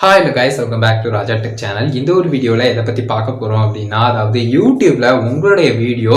Hi guys, welcome back to Raja tech channel. இந்த ஒரு வீடியோவில் எதை பற்றி பார்க்க போகிறோம் அப்படின்னா, அதாவது யூடியூப்ல உங்களுடைய வீடியோ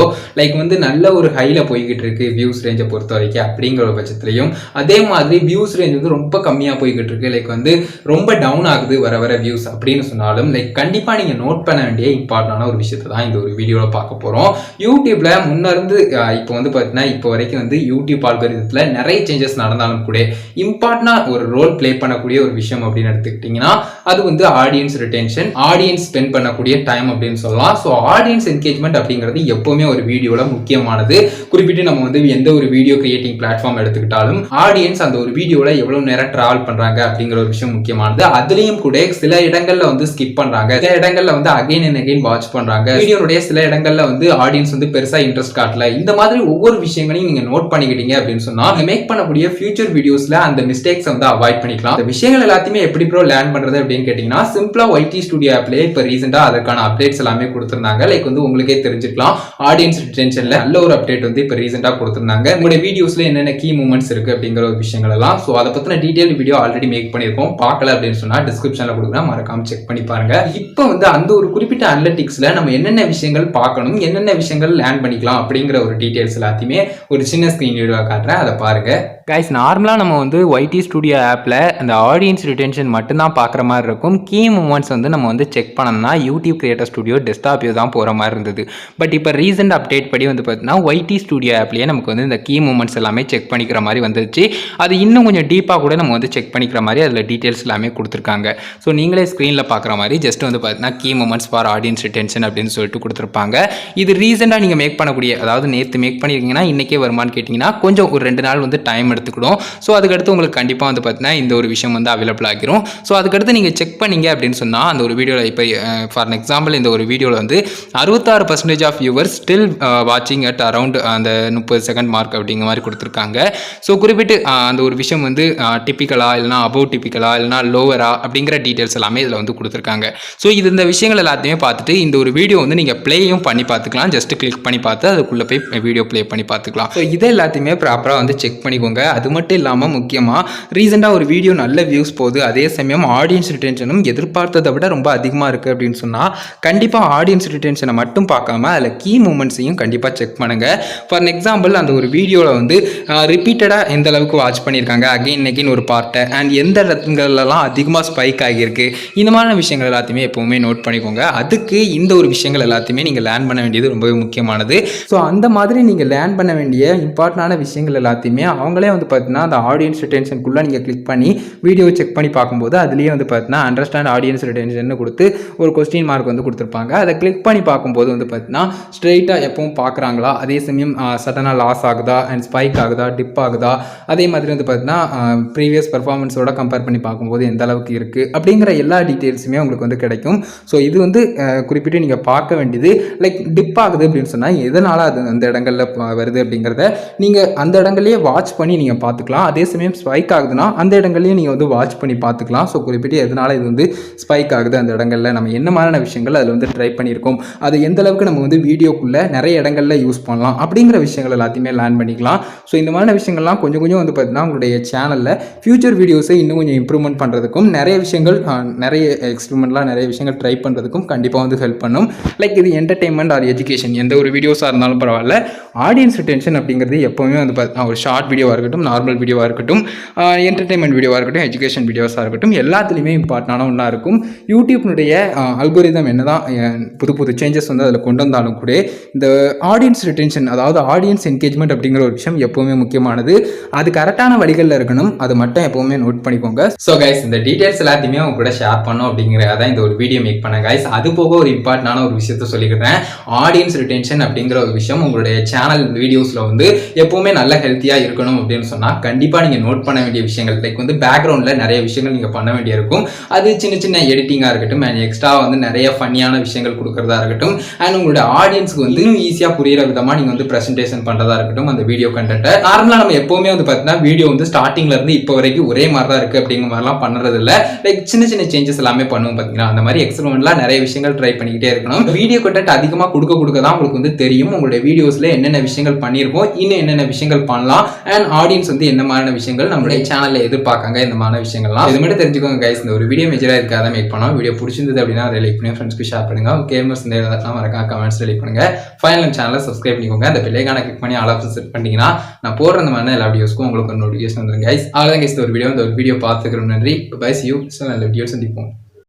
நல்ல ஒரு ஹையில் போய்கிட்டு இருக்கு வியூஸ் ரேஞ்சை பொறுத்த வரைக்கும் அப்படிங்கிற ஒரு பட்சத்துலையும், அதே மாதிரி வியூஸ் ரேஞ்ச் ரொம்ப கம்மியாக போய்கிட்டு இருக்கு, ரொம்ப டவுன் ஆகுது வர வர வியூஸ் அப்படின்னு சொன்னாலும் கண்டிப்பாக நீங்கள் நோட் பண்ண வேண்டிய இம்பார்ட்டண்டான ஒரு விஷயத்தை தான் இந்த ஒரு வீடியோவில் பார்க்க போகிறோம். யூடியூப்ல முன்னேருந்து இப்போ பார்த்தீங்கன்னா இப்போ வரைக்கும் யூடியூப் ஆல்கரிதத்தில் நிறைய சேஞ்சஸ் நடந்தாலும் கூட இம்பார்ட்டண்டாக ஒரு ரோல் பிளே பண்ணக்கூடிய ஒரு விஷயம் அப்படின்னு எடுத்துக்கிட்டிங்கன்னா அது ஆடியன்ஸ் ரிட்டென்ஷன், ஆடியன்ஸ் ஸ்பெண்ட் பண்ணக்கூடிய டைம் அப்படின்னு சொல்லலாம். ஸோ ஆடியன்ஸ் என்கேஜ்மெண்ட் அப்படிங்கிறது எப்பவுமே ஒரு வீடியோல முக்கியமானது. குறிப்பிட்டு நம்ம எந்த ஒரு வீடியோ கிரியேட்டிங் பிளாட்ஃபார்ம் எடுத்துக்கிட்டாலும் ஆடியன்ஸ் அந்த ஒரு வீடியோல எவ்வளவு நேரம் டிராவல் பண்றாங்க அப்படிங்கிற ஒரு விஷயம் முக்கியமானது. அதுலயும் கூட சில இடங்கள்ல ஸ்கிப் பண்றாங்க, சில இடங்கள்ல அகைன் அண்ட் அகைன் வாட்ச் பண்றாங்க, வீடியோனுடைய சில இடங்கள்ல ஆடியன்ஸ் பெருசா இன்ட்ரெஸ்ட் காட்டல. இந்த மாதிரி ஒவ்வொரு விஷயங்களையும் நீங்க நோட் பண்ணிக்கிட்டீங்க அப்படின்னு சொன்னா மேக் பண்ணக்கூடிய ஃபியூச்சர் வீடியோஸ்ல அந்த மிஸ்டேக்ஸ் அவாய்ட் பண்ணிக்கலாம். இந்த விஷயங்கள் எல்லாத்தையுமே எப்படி ப்ரோ லேர்ன் பண்றது அப்படின்னு கேட்டீங்கன்னா, சிம்பிளா YT ஸ்டுடியோ ஆப்ல இப்ப ரீசெண்டா அதற்கான அப்டேட்ஸ் எல்லாமே கொடுத்திருந்தாங்க. உங்களுக்கே தெரிஞ்சுக்கலாம், ஆடியன்ஸ் ரிட்டென்ஷன்ல நல்ல ஒரு அப்டேட் இப்ப ரீசெண்டா கொடுத்திருந்தாங்க. உங்களுடைய வீடியோஸ்ல என்னென்ன கீ மூமெண்ட்ஸ் இருக்கு அப்படிங்கிற ஒரு விஷயங்கள் எல்லாம் சோ அதை பத்தின டீடைல் வீடியோ ஆல்ரெடி மேக் பண்ணிருக்கோம். பார்க்கல அப்படின்னு சொன்னா டிஸ்கிரிப்ஷன்ல கொடுக்குறேன், மறக்காம செக் பண்ணி பாருங்க. இப்போ அந்த ஒரு குறிப்பிட்ட அனலிட்டிக்ஸ்ல நம்ம என்னென்ன விஷயங்கள் பார்க்கணும், என்னென்ன விஷயங்கள் லேர்ன் பண்ணிக்கலாம் அப்படிங்கிற ஒரு டீடைல்ஸ் எல்லாத்தையுமே ஒரு சின்ன ஸ்கிரீன் வீடியோ காட்டுறேன், அதை பாருங்க. கைஸ், நார்மலாக நம்ம YT ஸ்டுடியோ ஆப்பில் அந்த ஆடியன்ஸ் ரிட்டென்ஷன் மட்டும்தான் பார்க்குற மாதிரி இருக்கும். கீ மூமெண்ட்ஸ் நம்ம செக் பண்ணோம்னா YouTube creator studio desktop view தான் போகிற மாதிரி இருந்தது. பட் இப்போ ரீசெண்ட் அப்டேட் படி பார்த்தீங்கன்னா YT ஸ்டுடியோ ஆப்லேயே நமக்கு இந்த கீ மூமெண்ட்ஸ் எல்லாமே செக் பண்ணிக்கிற மாதிரி வந்துச்சு. அது இன்னும் கொஞ்சம் டீப்பாக கூட நம்ம செக் பண்ணிக்கிற மாதிரி அதில் டீட்டெயில்ஸ் எல்லாமே கொடுத்துருக்காங்க. ஸோ நீங்களே ஸ்க்ரீனில் பார்க்குற மாதிரி ஜஸ்ட் பார்த்தீங்கன்னா key moments for audience retention அப்படின்னு சொல்லிட்டு கொடுத்துருப்பாங்க. இது ரீசெண்டாக நீங்கள் மேக் பண்ணக்கூடிய, அதாவது நேற்று மேக் பண்ணியிருக்கீங்கன்னா இன்றைக்கே வருமானு கேட்டிங்கன்னா கொஞ்சம் ஒரு 2 நாள் டைம் எடுத்துக்கிடும். ஸோ அதுக்கடுத்து உங்களுக்கு கண்டிப்பாக பார்த்தீங்கன்னா இந்த ஒரு விஷயம் அவைலபிள் ஆகிரும். ஸோ அதுக்கடுத்து நீங்கள் செக் பண்ணீங்க அப்படின்னு சொன்னால் அந்த ஒரு வீடியோவில் இப்போ ஃபார் எக்ஸாம்பிள் இந்த ஒரு வீடியோவில் 66% ஆஃப் வியூவர்ஸ் ஸ்டில் வாட்சிங் அட் அரௌண்ட் அந்த 30 செகண்ட் மார்க் அப்படிங்கிற மாதிரி கொடுத்துருக்காங்க. ஸோ குறிப்பிட்டு அந்த ஒரு விஷயம் டிப்பிக்கலா இல்லைனா அபவ் டிப்பிக்கலா இல்லைனா லோவரா அப்படிங்கிற டீட்டெயில்ஸ் எல்லாமே இதில் கொடுத்துருக்காங்க. ஸோ இந்த விஷயங்கள் எல்லாத்தையுமே பார்த்துட்டு இந்த ஒரு வீடியோ நீங்கள் ப்ளேயும் பண்ணி பார்த்துக்கலாம். ஜஸ்ட் கிளிக் பண்ணி பார்த்து அதுக்குள்ளே போய் வீடியோ ப்ளே பண்ணி பார்த்துக்கலாம். ஸோ இதை எல்லாத்தையுமே ப்ராப்பராக செக் பண்ணிக்கோங்க. அது மட்டும் இல்லாமல் முக்கியமாக ரீசெண்டாக ஒரு வீடியோ நல்ல வியூஸ் போகுது, அதே சமயம் ஆடியன்ஸ் ரிட்டென்ஷனும் எதிர்பார்த்ததை விட ரொம்ப அதிகமாக இருக்குது அப்படின்னு சொன்னால் கண்டிப்பாக ஆடியன்ஸ் ரிட்டென்ஷனை மட்டும் பார்க்காம அதில் கீ மூமெண்ட்ஸையும் கண்டிப்பாக செக் பண்ணுங்கள். ஃபார் எக்ஸாம்பிள் அந்த ஒரு வீடியோவில் ரிப்பீட்டடாக எந்த அளவுக்கு வாட்ச் பண்ணியிருக்காங்க, அகெயின் ஒரு பார்ட்டை, அண்ட் எந்த இடத்துலலாம் அதிகமாக ஸ்பைக் ஆகியிருக்கு, இந்த மாதிரி விஷயங்கள் எல்லாத்தையுமே எப்போவுமே நோட் பண்ணிக்கோங்க. அதுக்கு இந்த ஒரு விஷயங்கள் எல்லாத்தையுமே நீங்கள் லேர்ன் பண்ண வேண்டியது ரொம்பவே முக்கியமானது. ஸோ அந்த மாதிரி நீங்கள் லேர்ன் பண்ண வேண்டிய இம்பார்ட்டண்டான விஷயங்கள் எல்லாத்தையுமே அவங்களே பார்த்தீங்கன்னா அந்த ஆடியன்ஸ் ரிட்டென்ஷனுக்குள்ளே நீங்கள் கிளிக் பண்ணி வீடியோ செக் பண்ணி பார்க்கும்போது அதுலேயே பார்த்தீங்கன்னா அண்டர்ஸ்டாண்ட் ஆடியன்ஸ் ரிட்டென்ஷன் கொடுத்து ஒரு கொஸ்டின் மார்க் கொடுத்துருப்பாங்க. அதை கிளிக் பண்ணி பார்க்கும்போது பார்த்தீங்கன்னா ஸ்ட்ரெயிட்டாக எப்பவும் பார்க்குறாங்களா, அதே சமயம் சடனாக லாஸ் ஆகுதா, அண்ட் ஸ்பைக் ஆகுதா, டிப் ஆகுதா, அதே மாதிரி பார்த்தீங்கன்னா ப்ரீவியஸ் பர்ஃபார்மன்ஸோட கம்பேர் பண்ணி பார்க்கும்போது எந்த அளவுக்கு இருக்குது அப்படிங்கிற எல்லா டீட்டெயில்ஸுமே உங்களுக்கு கிடைக்கும். ஸோ இது குறிப்பிட்டு நீங்கள் பார்க்க வேண்டியது டிப் ஆகுது அப்படின்னு சொன்னால் எதனால் அது அந்த இடங்களில் வருது அப்படிங்கிறத நீங்கள் அந்த இடங்கள்லேயே வாட்ச் பண்ணி நீங்கள் பார்த்துக்கலாம். அதே சமயம் ஸ்பைக் ஆகுதுன்னா அந்த இடங்கள்லையும் நீங்கள் வாட்ச் பண்ணி பார்த்துக்கலாம். ஸோ குறிப்பிட்டு எதனால் இது ஸ்பைக் ஆகுது, அந்த இடங்களில் நம்ம என்ன மாதிரியான விஷயங்கள் அதில் ட்ரை பண்ணியிருக்கோம், அது எந்த அளவுக்கு நம்ம வீடியோக்குள்ளே நிறைய இடங்களில் யூஸ் பண்ணலாம் அப்படிங்கிற விஷயங்கள் எல்லாத்தையுமே லேர்ன் பண்ணிக்கலாம். ஸோ இந்த மாதிரியான விஷயங்கள்லாம் கொஞ்சம் கொஞ்சம் பார்த்தீங்கன்னா உங்களுடைய சேனலில் ஃபியூச்சர் வீடியோஸை இன்னும் கொஞ்சம் இம்ப்ரூவ்மெண்ட் பண்ணுறதுக்கும் நிறைய விஷயங்கள் நிறைய எக்ஸ்பெரிமெண்ட்லாம் நிறைய விஷயங்கள் ட்ரை பண்ணுறதுக்கும் கண்டிப்பாக ஹெல்ப் பண்ணும். இது என்டர்டெயின்மெண்ட் ஆர் எஜுகேஷன் எந்த ஒரு வீடியோஸாக இருந்தாலும் பரவாயில்ல, ஆடியன்ஸ் ரிட்டென்ஷன் அப்படிங்கிறது எப்போவுமே பார்த்தீங்கன்னா ஒரு ஷார்ட் வீடியோவாக இருக்கட்டும், நார்மல் வீடியோவாக இருக்கட்டும், என்டர்டெயின்மெண்ட் வீடியோவாக இருக்கட்டும், எஜுகேஷன் வீடியோஸாக இருக்கட்டும், எல்லாத்துலேயுமே இம்பார்ட்டண்டான ஒன்றா இருக்கும். யூடியூப்னுடைய அல்கோரிதம் என்ன தான் புது சேஞ்சஸ் அதில் கொண்டு வந்தாலும் கூட இந்த ஆடியன்ஸ் ரிட்டென்ஷன், அதாவது ஆடியன்ஸ் என்கேஜ்மெண்ட் அப்படிங்கிற ஒரு விஷயம் எப்போவுமே முக்கியமானது. அது கரெக்டான வழிகளில் இருக்கணும், அது மட்டும் எப்போவுமே நோட் பண்ணிக்கோங்க. ஸோ கைஸ், இந்த டீட்டெயில்ஸ் எல்லாத்தையுமே உங்க கூட ஷேர் பண்ணோம் அப்படிங்கிறத இந்த ஒரு வீடியோ மேக் பண்ண கைஸ். அது போக ஒரு இம்பார்ட்டண்டான ஒரு விஷயத்த சொல்லிக்கிறேன். ஆடியன்ஸ் ரிட்டென்ஷன் அப்படிங்கிற ஒரு விஷயம் உங்களுடைய சேனல் வீடியோஸ்ல எப்பவுமே நல்ல ஹெல்த்தியா இருக்கணும் அப்படின்னு சொன்னா கண்டிப்பா நீங்க நோட் பண்ண வேண்டிய விஷயங்கள் பேக்ரவுண்ட்ல நிறைய விஷயங்கள் நீங்க பண்ண வேண்டிய இருக்கும். அது சின்ன சின்ன எடிட்டிங்கா இருக்கட்டும், அண்ட் எக்ஸ்ட்ரா நிறைய ஃபன்னியான விஷயங்கள் கொடுக்கறதா இருக்கட்டும், அண்ட் உங்களுடைய ஆடியன்ஸ்க்கு இன்னும் ஈஸியா புரியுற விதமா நீங்க பிரசன்டேஷன் பண்றதா இருக்கட்டும். அந்த வீடியோ கண்டென்ட் நார்மலா நம்ம எப்பவுமே பார்த்தீங்கன்னா வீடியோ ஸ்டார்டிங்ல இருந்து இப்போ வரைக்கும் ஒரே மாதிரி தான் இருக்கு அப்படிங்கிற மாதிரிலாம் பண்றது இல்ல. சின்ன சின்ன சேஞ்சஸ் எல்லாமே பண்ணுவோம் பாத்தீங்கன்னா, அந்த மாதிரி எக்ஸ்பெரிமெண்ட்லாம் நிறைய விஷயங்கள் ட்ரை பண்ணிக்கிட்டே இருக்கணும். வீடியோ கண்டென்ட் அதிகமா கொடுக்க தான் உங்களுக்கு தெரியும் உங்களுடைய வீடியோஸ்ல என்னென்ன விஷயங்கள் பண்ணியிருக்கோம், இன்னும் என்னென்ன விஷயங்கள் பண்ணலாம், அண்ட் ஆடியன்ஸ் வந்து என்ன மாதிரியான விஷயங்கள் நம்மளுடைய சேனல்ல எதிர்பார்க்காங்க இந்த மாதிரி விஷயங்கள்லாம் இது மட்டும் தெரிஞ்சுக்கோங்க கைஸ். இந்த ஒரு வீடியோ மேஜரா இருக்காத மேக் பண்ணோம். வீடியோ பிடிச்சிருந்தது அப்படின்னா அதை லைக் பண்ணி ஃப்ரெண்ட்ஸ்க்கு ஷேர் பண்ணுங்க. கேமர்ஸ் இந்த ஏதாச்சும் மறக்காம கமெண்ட்ஸ் லைக் பண்ணுங்க. ஃபைனல் சேனலை சப்ஸ்கிரைப் பண்ணிக்கோங்க. அந்த பெல்லைக்கான கிளிக் பண்ணி ஆல் ஆப்ஷன் செட் பண்ணிட்டீங்கன்னா நான் போடுற அந்த மாதிரி எல்லா வீடியோஸ்க்கும் உங்களுக்கு ஒரு நோட்டிஃபிகேஷன் வந்துடும் கைஸ். அவ்வளோதான் கைஸ். இந்த ஒரு வீடியோ பார்த்துக்கிறோம். நன்றி. பை. See you. நல்ல வீடியோ சந்திப்போம்.